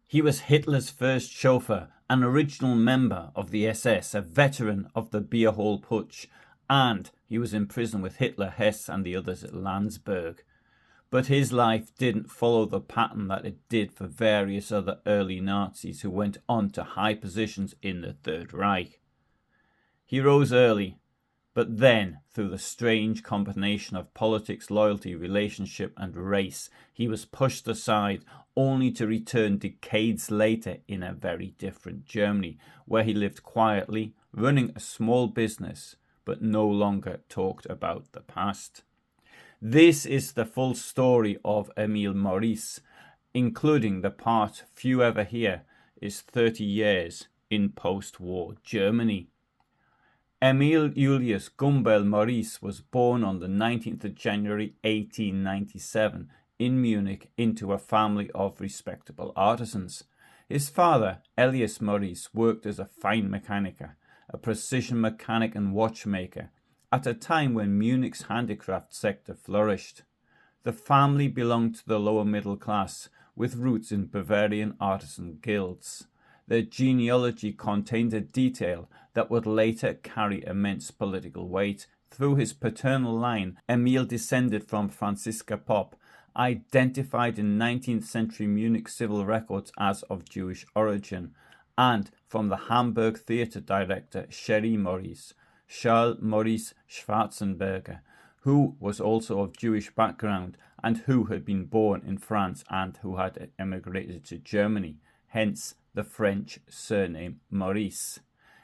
He was Hitler's first chauffeur, an original member of the SS, a veteran of the beer hall Putsch, and he was in prison with Hitler, Hess and the others at Landsberg. But his life didn't follow the pattern that it did for various other early Nazis who went on to high positions in the Third Reich. He rose early, but then, through the strange combination of politics, loyalty, relationship and race, he was pushed aside, only to return decades later in a very different Germany, where he lived quietly, running a small business, but no longer talked about the past. This is the full story of Emil Maurice, including the part few ever hear is 30 years in post-war Germany. Emil Julius Gumbel Maurice was born on the 19th of January 1897 in Munich into a family of respectable artisans. His father, Elias Maurice, worked as a fine mechaniker, a precision mechanic and watchmaker, at a time when Munich's handicraft sector flourished. The family belonged to the lower middle class, with roots in Bavarian artisan guilds. Their genealogy contained a detail that would later carry immense political weight. Through his paternal line, Emil descended from Franziska Popp, identified in 19th century Munich civil records as of Jewish origin, and from the Hamburg theatre director Geli Maurice, Charles Maurice Schwarzenberger, who was also of Jewish background and who had been born in France and who had emigrated to Germany, hence the French surname Maurice.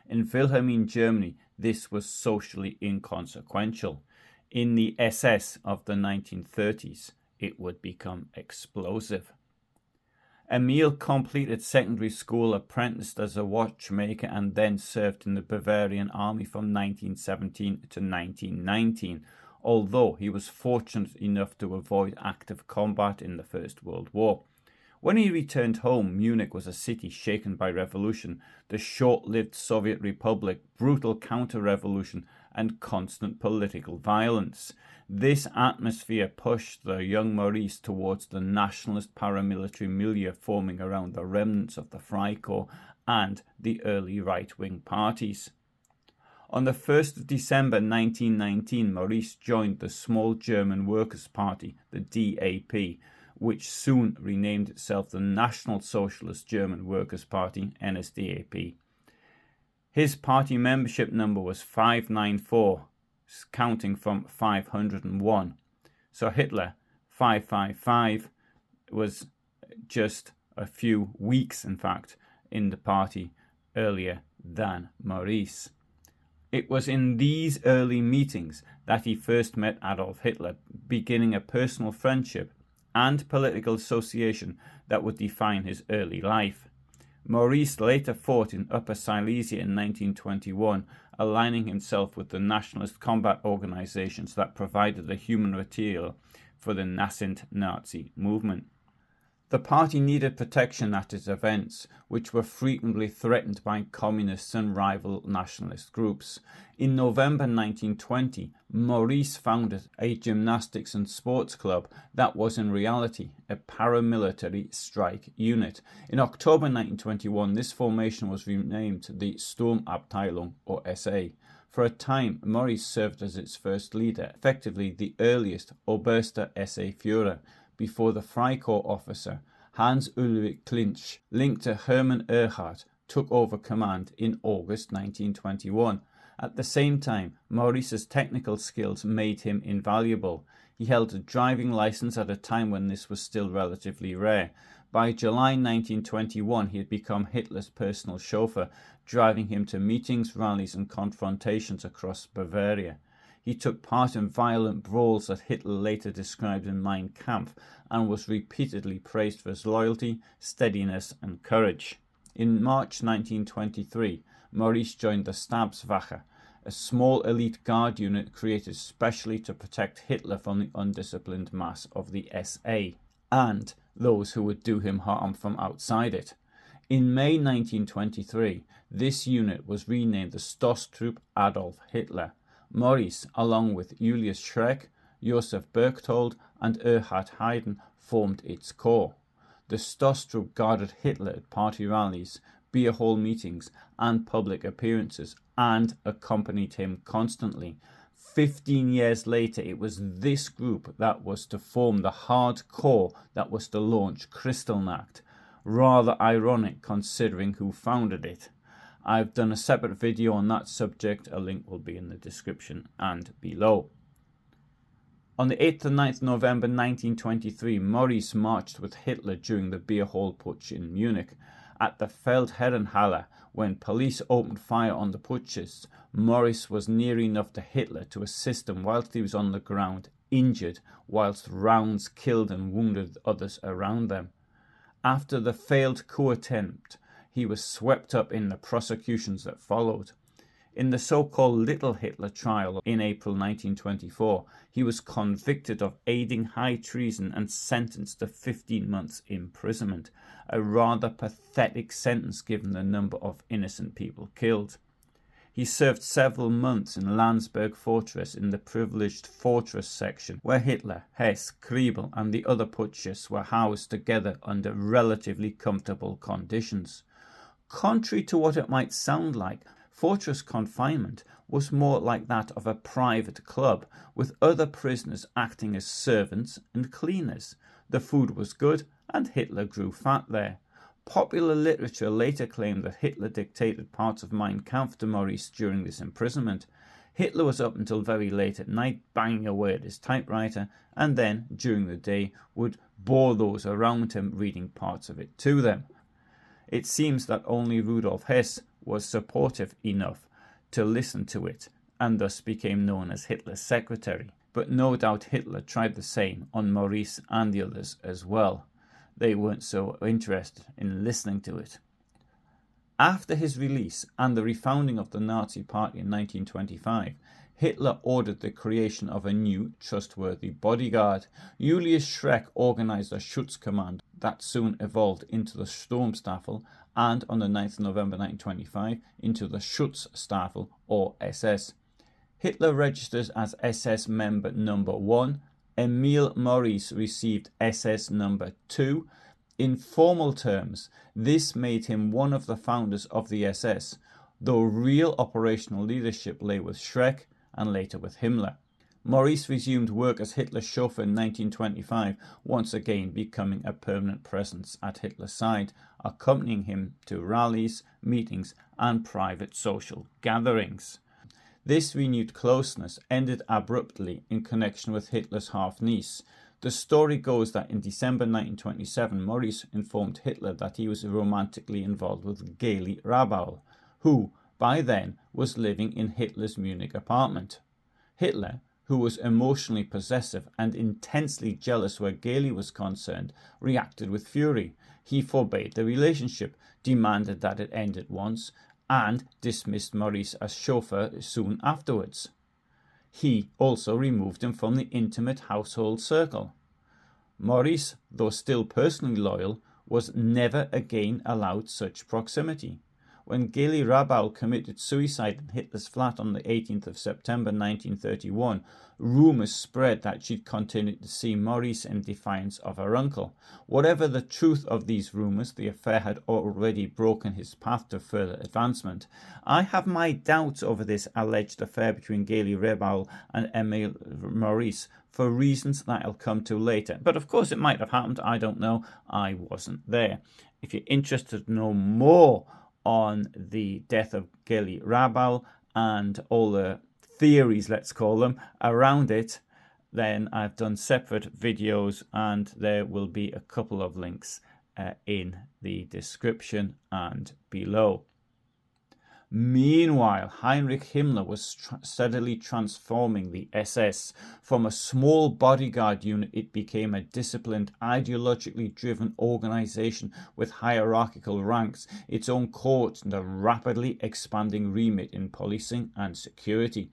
In Wilhelmine Germany, this was socially inconsequential. In the SS of the 1930s, it would become explosive. Emil completed secondary school, apprenticed as a watchmaker, and then served in the Bavarian army from 1917 to 1919, although he was fortunate enough to avoid active combat in the First World War. When he returned home, Munich was a city shaken by revolution, the short-lived Soviet Republic, brutal counter-revolution, and constant political violence. This atmosphere pushed the young Maurice towards the nationalist paramilitary milieu forming around the remnants of the Freikorps and the early right-wing parties. On the 1st of December 1919, Maurice joined the small German Workers' Party, the DAP, which soon renamed itself the National Socialist German Workers' Party, NSDAP. His party membership number was 594, counting from 501. So Hitler, 555, was just a few weeks, in fact, in the party earlier than Maurice. It was in these early meetings that he first met Adolf Hitler, beginning a personal friendship and political association that would define his early life. Maurice later fought in Upper Silesia in 1921, aligning himself with the nationalist combat organizations that provided the human material for the nascent Nazi movement. The party needed protection at its events, which were frequently threatened by communists and rival nationalist groups. In November 1920, Maurice founded a gymnastics and sports club that was in reality a paramilitary strike unit. In October 1921, this formation was renamed the Sturmabteilung, or SA. For a time, Maurice served as its first leader, effectively the earliest Oberster SA Führer, before the Freikorps officer Hans-Ulrich Klinsch, linked to Hermann Erhardt, took over command in August 1921. At the same time, Maurice's technical skills made him invaluable. He held a driving license at a time when this was still relatively rare. By July 1921, he had become Hitler's personal chauffeur, driving him to meetings, rallies and confrontations across Bavaria. He took part in violent brawls that Hitler later described in Mein Kampf and was repeatedly praised for his loyalty, steadiness and courage. In March 1923, Maurice joined the Stabswache, a small elite guard unit created specially to protect Hitler from the undisciplined mass of the SA and those who would do him harm from outside it. In May 1923, this unit was renamed the Stoßtrupp Adolf Hitler. Maurice, along with Julius Schreck, Josef Berchtold and Erhard Haydn, formed its core. The Stossgruppe guarded Hitler at party rallies, beer hall meetings, and public appearances, and accompanied him constantly. 15 years later, it was this group that was to form the hardcore that was to launch Kristallnacht. Rather ironic considering who founded it. I've done a separate video on that subject, a link will be in the description and below. On the 8th and 9th November 1923, Maurice marched with Hitler during the beer hall putsch in Munich. At the Feldherrenhalle, when police opened fire on the putschists, Maurice was near enough to Hitler to assist him whilst he was on the ground, injured, whilst rounds killed and wounded others around them. After the failed coup attempt, he was swept up in the prosecutions that followed. In the so-called Little Hitler trial in April 1924, he was convicted of aiding high treason and sentenced to 15 months imprisonment, a rather pathetic sentence given the number of innocent people killed. He served several months in Landsberg Fortress in the privileged fortress section, where Hitler, Hess, Kriebel and the other putschists were housed together under relatively comfortable conditions. Contrary to what it might sound like, fortress confinement was more like that of a private club, with other prisoners acting as servants and cleaners. The food was good, and Hitler grew fat there. Popular literature later claimed that Hitler dictated parts of Mein Kampf to Maurice during this imprisonment. Hitler was up until very late at night banging away at his typewriter, and then, during the day, would bore those around him reading parts of it to them. It seems that only Rudolf Hess was supportive enough to listen to it, and thus became known as Hitler's secretary. But no doubt Hitler tried the same on Maurice and the others as well. They weren't so interested in listening to it. After his release and the refounding of the Nazi Party in 1925, Hitler ordered the creation of a new, trustworthy bodyguard. Julius Schreck organized a Schutzkommando that soon evolved into the Sturmstaffel and, on the 9th of November 1925, into the Schutzstaffel or SS. Hitler registered as SS member number 1. Emil Maurice received SS number 2. In formal terms, this made him one of the founders of the SS, though real operational leadership lay with Schreck and later with Himmler. Maurice resumed work as Hitler's chauffeur in 1925, once again becoming a permanent presence at Hitler's side, accompanying him to rallies, meetings and private social gatherings. This renewed closeness ended abruptly in connection with Hitler's half-niece. The story goes that in December 1927, Maurice informed Hitler that he was romantically involved with Geli Raubal, who, by then, was living in Hitler's Munich apartment. Hitler, who was emotionally possessive and intensely jealous where Geli was concerned, reacted with fury. He forbade the relationship, demanded that it end at once, and dismissed Maurice as chauffeur soon afterwards. He also removed him from the intimate household circle. Maurice, though still personally loyal, was never again allowed such proximity. When Geli Raubal committed suicide in Hitler's flat on the 18th of September 1931, rumours spread that she'd continued to see Maurice in defiance of her uncle. Whatever the truth of these rumours, the affair had already broken his path to further advancement. I have my doubts over this alleged affair between Geli Raubal and Emil Maurice, for reasons that I'll come to later. But of course it might have happened, I don't know, I wasn't there. If you're interested to know more on the death of Geli Raubal and all the theories, let's call them, around it, then I've done separate videos and there will be a couple of links in the description and below. Meanwhile, Heinrich Himmler was steadily transforming the SS. From a small bodyguard unit, it became a disciplined, ideologically driven organization with hierarchical ranks, its own courts, and a rapidly expanding remit in policing and security.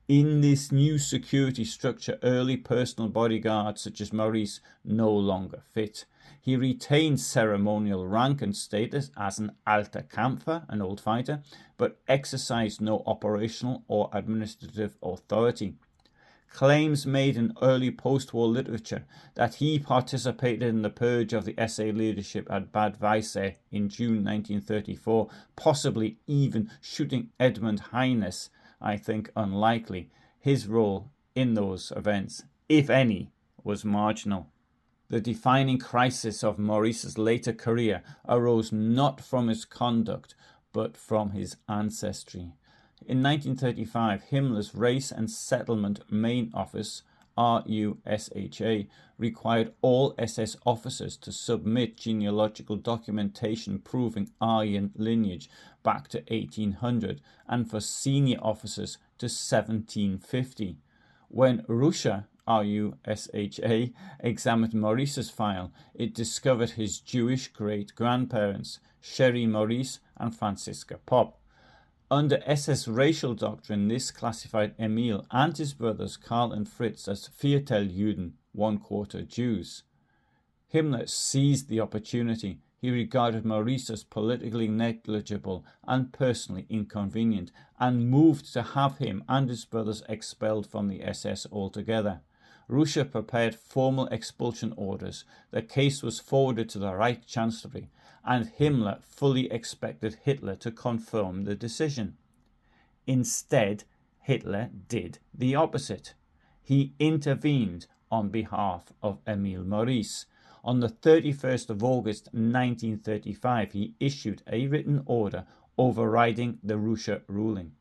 In this new security structure, early personal bodyguards such as Maurice no longer fit. He retained ceremonial rank and status as an alter Kämpfer, an old fighter, but exercised no operational or administrative authority. Claims made in early post-war literature that he participated in the purge of the SA leadership at Bad Weisse in June 1934, possibly even shooting Edmund Heines, I think unlikely. His role in those events, if any, was marginal. The defining crisis of Maurice's later career arose not from his conduct, but from his ancestry. In 1935, Himmler's Race and Settlement Main Office, RUSHA, required all SS officers to submit genealogical documentation proving Aryan lineage back to 1800 and for senior officers to 1750. When Russia, RUSHA, examined Maurice's file, it discovered his Jewish great-grandparents, Geli Maurice and Franziska Popp. Under SS racial doctrine, this classified Emil and his brothers Karl and Fritz as Vierteljuden, one-quarter Jews. Himmler seized the opportunity. He regarded Maurice as politically negligible and personally inconvenient, and moved to have him and his brothers expelled from the SS altogether. Russia prepared formal expulsion orders. The case was forwarded to the Reich Chancellery, and Himmler fully expected Hitler to confirm the decision. Instead, Hitler did the opposite. He intervened on behalf of Emil Maurice. On the 31st of August 1935, he issued a written order overriding the Russia ruling.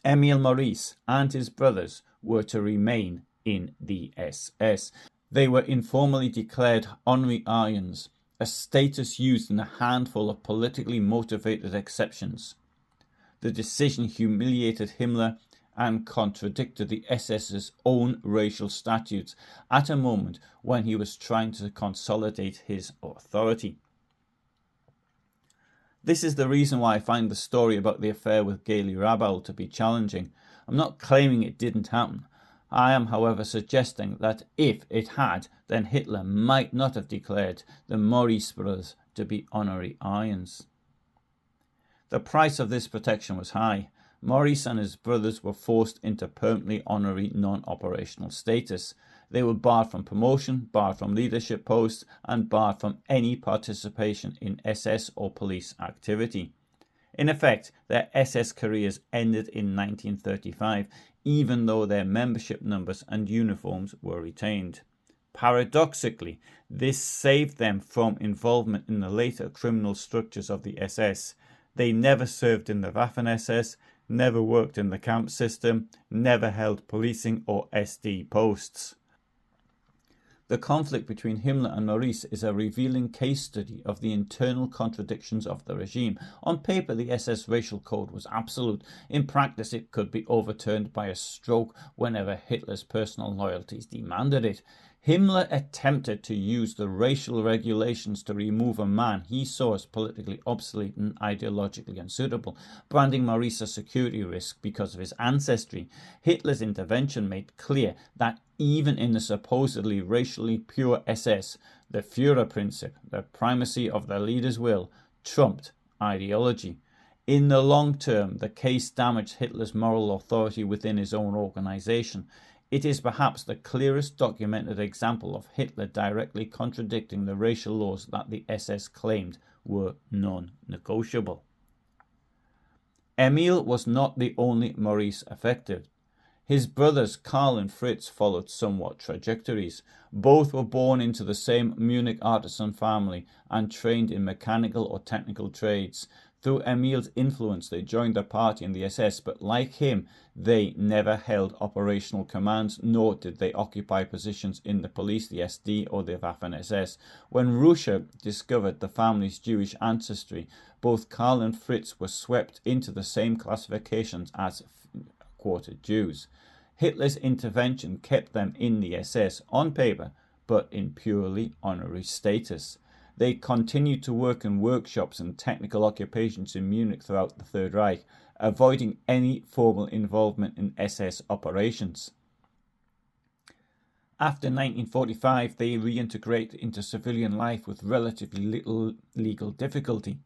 Emil Maurice and his brothers were to remain in the SS. They were informally declared honorary Aryans, a status used in a handful of politically motivated exceptions. The decision humiliated Himmler and contradicted the SS's own racial statutes at a moment when he was trying to consolidate his authority. This is the reason why I find the story about the affair with Geli Raubal to be challenging. I'm not claiming it didn't happen. I am, however, suggesting that if it had, then Hitler might not have declared the Maurice brothers to be honorary Aryans. The price of this protection was high. Maurice and his brothers were forced into permanently honorary non-operational status. They were barred from promotion, barred from leadership posts, and barred from any participation in SS or police activity. In effect, their SS careers ended in 1935, even though their membership numbers and uniforms were retained. Paradoxically, this saved them from involvement in the later criminal structures of the SS. They never served in the Waffen-SS, never worked in the camp system, never held policing or SD posts. The conflict between Himmler and Maurice is a revealing case study of the internal contradictions of the regime. On paper, the SS racial code was absolute. In practice, it could be overturned by a stroke whenever Hitler's personal loyalties demanded it. Himmler attempted to use the racial regulations to remove a man he saw as politically obsolete and ideologically unsuitable, branding Maurice a security risk because of his ancestry. Hitler's intervention made clear that even in the supposedly racially pure SS, the Führer principle, the primacy of the leader's will, trumped ideology. In the long term, the case damaged Hitler's moral authority within his own organization. It is perhaps the clearest documented example of Hitler directly contradicting the racial laws that the SS claimed were non-negotiable. Emil was not the only Maurice affected. His brothers Karl and Fritz followed somewhat trajectories. Both were born into the same Munich artisan family and trained in mechanical or technical trades. Through Emil's influence, they joined the party in the SS, but like him, they never held operational commands, nor did they occupy positions in the police, the SD, or the Waffen-SS. When Russia discovered the family's Jewish ancestry, both Karl and Fritz were swept into the same classifications as quarter Jews. Hitler's intervention kept them in the SS on paper, but in purely honorary status. They continued to work in workshops and technical occupations in Munich throughout the Third Reich, avoiding any formal involvement in SS operations. After 1945, they reintegrated into civilian life with relatively little legal difficulty.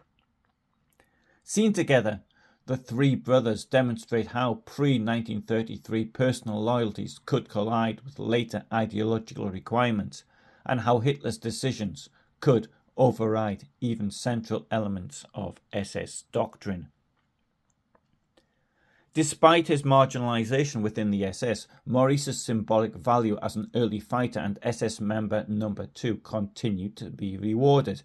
Seen together, The three brothers demonstrate how pre-1933 personal loyalties could collide with later ideological requirements, and how Hitler's decisions could override even central elements of SS doctrine. Despite his marginalization within the SS, Maurice's symbolic value as an early fighter and SS member number 2 continued to be rewarded.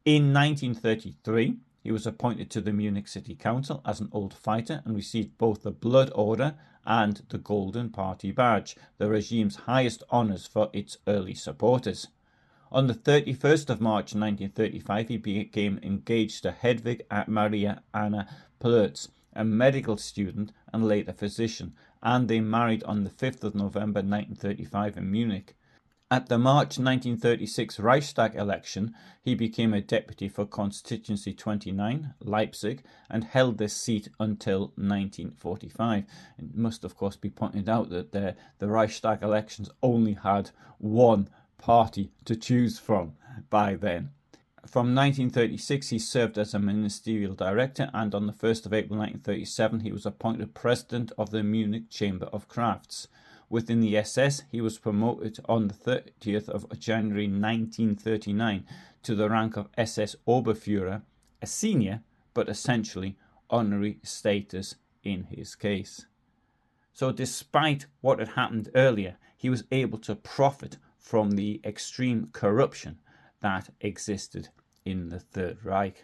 In 1933, he was appointed to the Munich City Council as an old fighter and received both the Blood Order and the Golden Party Badge, the regime's highest honours for its early supporters. On the 31st of March 1935, he became engaged to Hedwig Maria Anna Plötz, a medical student and later physician, and they married on the 5th of November 1935 in Munich. At the March 1936 Reichstag election, he became a deputy for constituency 29, Leipzig, and held this seat until 1945. It must, of course, be pointed out that the Reichstag elections only had one party to choose from by then. From 1936, he served as a ministerial director, and on the 1st of April 1937, he was appointed president of the Munich Chamber of Crafts. Within the SS, he was promoted on the 30th of January 1939 to the rank of SS Oberführer, a senior but essentially honorary status in his case. So despite what had happened earlier, he was able to profit from the extreme corruption that existed in the Third Reich.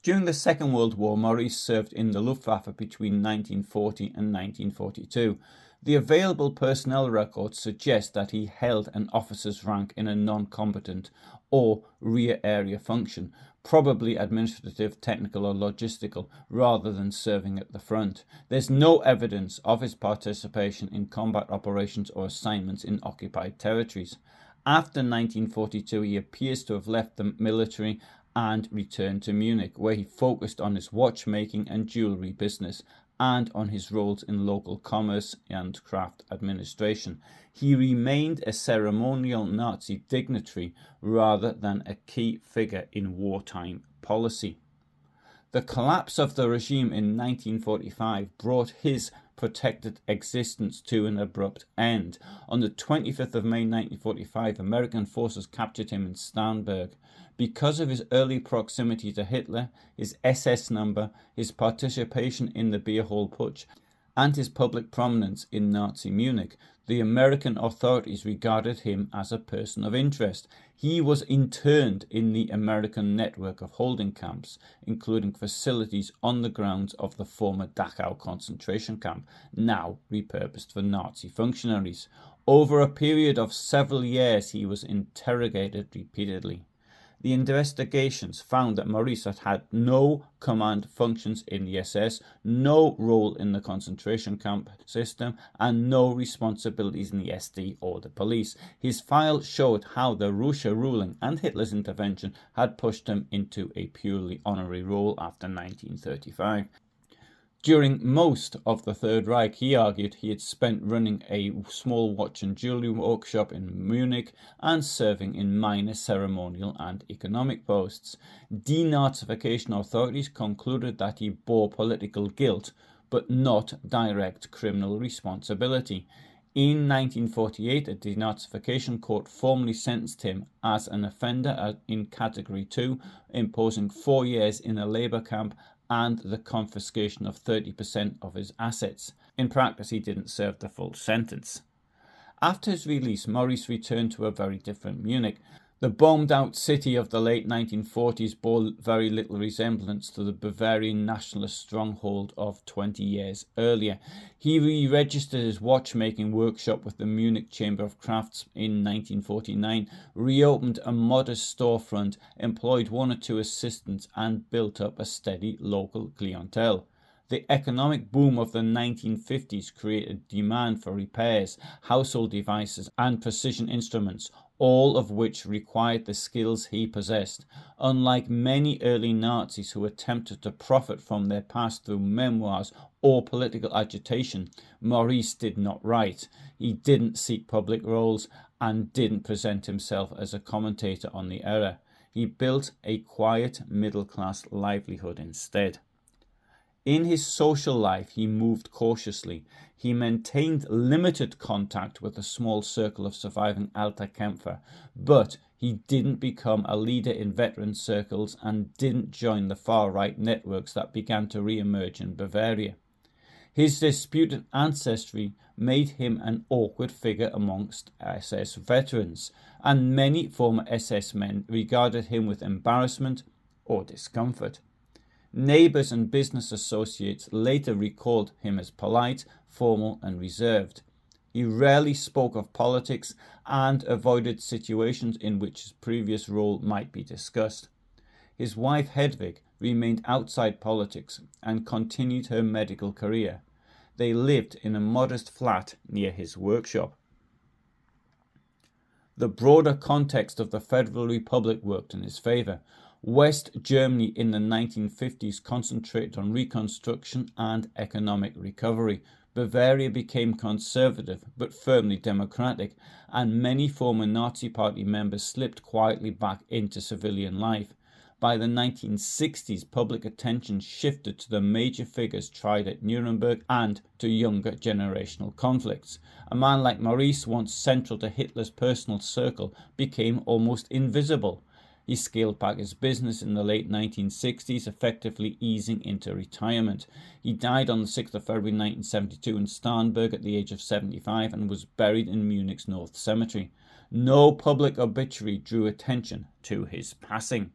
During the Second World War, Maurice served in the Luftwaffe between 1940 and 1942. The available personnel records suggest that he held an officer's rank in a non-combatant or rear area function, probably administrative, technical or logistical, rather than serving at the front. There's no evidence of his participation in combat operations or assignments in occupied territories. After 1942, he appears to have left the military and returned to Munich, where he focused on his watchmaking and jewellery business and on his roles in local commerce and craft administration. He remained a ceremonial Nazi dignitary rather than a key figure in wartime policy. The collapse of the regime in 1945 brought his protected existence to an abrupt end. On the 25th of May 1945, American forces captured him in Starnberg. Because of his early proximity to Hitler, his SS number, his participation in the beer hall putsch, and his public prominence in Nazi Munich, the American authorities regarded him as a person of interest. He was interned in the American network of holding camps, including facilities on the grounds of the former Dachau concentration camp, now repurposed for Nazi functionaries. Over a period of several years, he was interrogated repeatedly. The investigations found that Maurice had had no command functions in the SS, no role in the concentration camp system, and no responsibilities in the SD or the police. His file showed how the Russia ruling and Hitler's intervention had pushed him into a purely honorary role after 1935. During most of the Third Reich, he argued he had spent running a small watch and jewellery workshop in Munich and serving in minor ceremonial and economic posts. Denazification authorities concluded that he bore political guilt, but not direct criminal responsibility. In 1948, a denazification court formally sentenced him as an offender in Category 2, imposing 4 years in a labour camp and the confiscation of 30% of his assets. In practice, he didn't serve the full sentence. After his release, Maurice returned to a very different Munich. The bombed-out city of the late 1940s bore very little resemblance to the Bavarian nationalist stronghold of 20 years earlier. He re-registered his watchmaking workshop with the Munich Chamber of Crafts in 1949, reopened a modest storefront, employed 1 or 2 assistants, and built up a steady local clientele. The economic boom of the 1950s created demand for repairs, household devices, and precision instruments, all of which required the skills he possessed. Unlike many early Nazis who attempted to profit from their past through memoirs or political agitation, Maurice did not write. He didn't seek public roles and didn't present himself as a commentator on the era. He built a quiet middle-class livelihood instead. In his social life, he moved cautiously. He maintained limited contact with a small circle of surviving Alta Kämpfer, but he didn't become a leader in veteran circles and didn't join the far-right networks that began to re-emerge in Bavaria. His disputed ancestry made him an awkward figure amongst SS veterans, and many former SS men regarded him with embarrassment or discomfort. Neighbours and business associates later recalled him as polite, formal and reserved. He rarely spoke of politics and avoided situations in which his previous role might be discussed. His wife Hedwig remained outside politics and continued her medical career. They lived in a modest flat near his workshop. The broader context of the Federal Republic worked in his favour. West Germany in the 1950s concentrated on reconstruction and economic recovery. Bavaria became conservative but firmly democratic, and many former Nazi Party members slipped quietly back into civilian life. By the 1960s, public attention shifted to the major figures tried at Nuremberg and to younger generational conflicts. A man like Maurice, once central to Hitler's personal circle, became almost invisible. He scaled back his business in the late 1960s, effectively easing into retirement. He died on the 6th of February 1972 in Starnberg at the age of 75 and was buried in Munich's North Cemetery. No public obituary drew attention to his passing.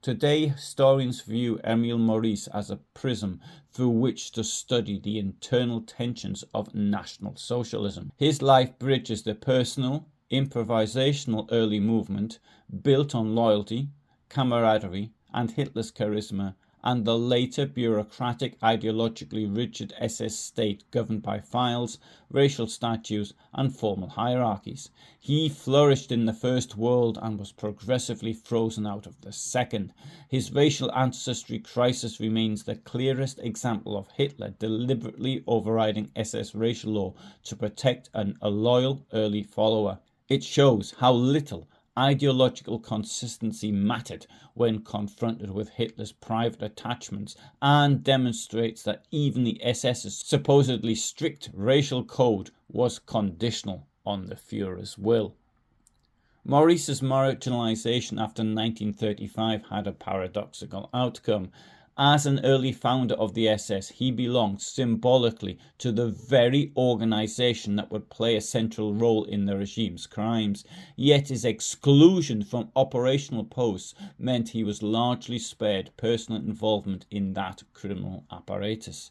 Today, historians view Emil Maurice as a prism through which to study the internal tensions of National Socialism. His life bridges the personal, improvisational early movement built on loyalty, camaraderie and Hitler's charisma, and the later bureaucratic, ideologically rigid SS state governed by files, racial statues and formal hierarchies. He flourished in the First World and was progressively frozen out of the Second. His racial ancestry crisis remains the clearest example of Hitler deliberately overriding SS racial law to protect a loyal early follower. It shows how little ideological consistency mattered when confronted with Hitler's private attachments, and demonstrates that even the SS's supposedly strict racial code was conditional on the Führer's will. Maurice's marginalization after 1935 had a paradoxical outcome. As an early founder of the SS, he belonged symbolically to the very organization that would play a central role in the regime's crimes. Yet his exclusion from operational posts meant he was largely spared personal involvement in that criminal apparatus.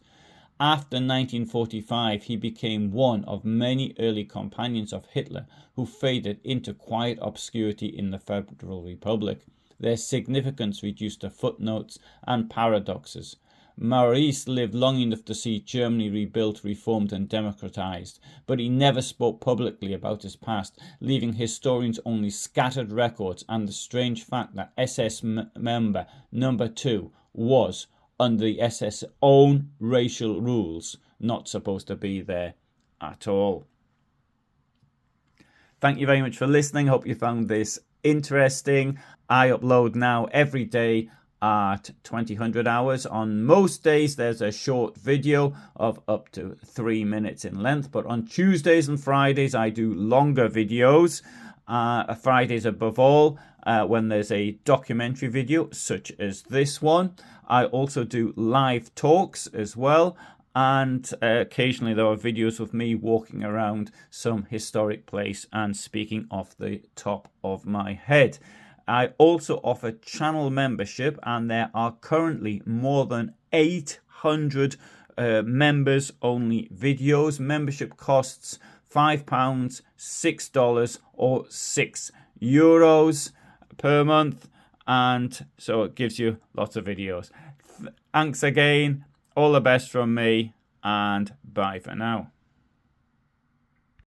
After 1945, he became one of many early companions of Hitler who faded into quiet obscurity in the Federal Republic. Their significance reduced to footnotes and paradoxes. Maurice lived long enough to see Germany rebuilt, reformed and democratized, but he never spoke publicly about his past, leaving historians only scattered records and the strange fact that SS member number 2 was, under the SS' own racial rules, not supposed to be there at all. Thank you very much for listening. Hope you found this interesting. I upload now every day at 2000 hours. On most days there's a short video of up to 3 minutes in length, but on Tuesdays and Fridays I do longer videos. Fridays above all, when there's a documentary video such as this one. I also do live talks as well, and occasionally there are videos of me walking around some historic place and speaking off the top of my head. I also offer channel membership, and there are currently more than 800 members only videos. Membership costs £5, $6 or €6 per month, and so it gives you lots of videos. Thanks again, all the best from me, and bye for now.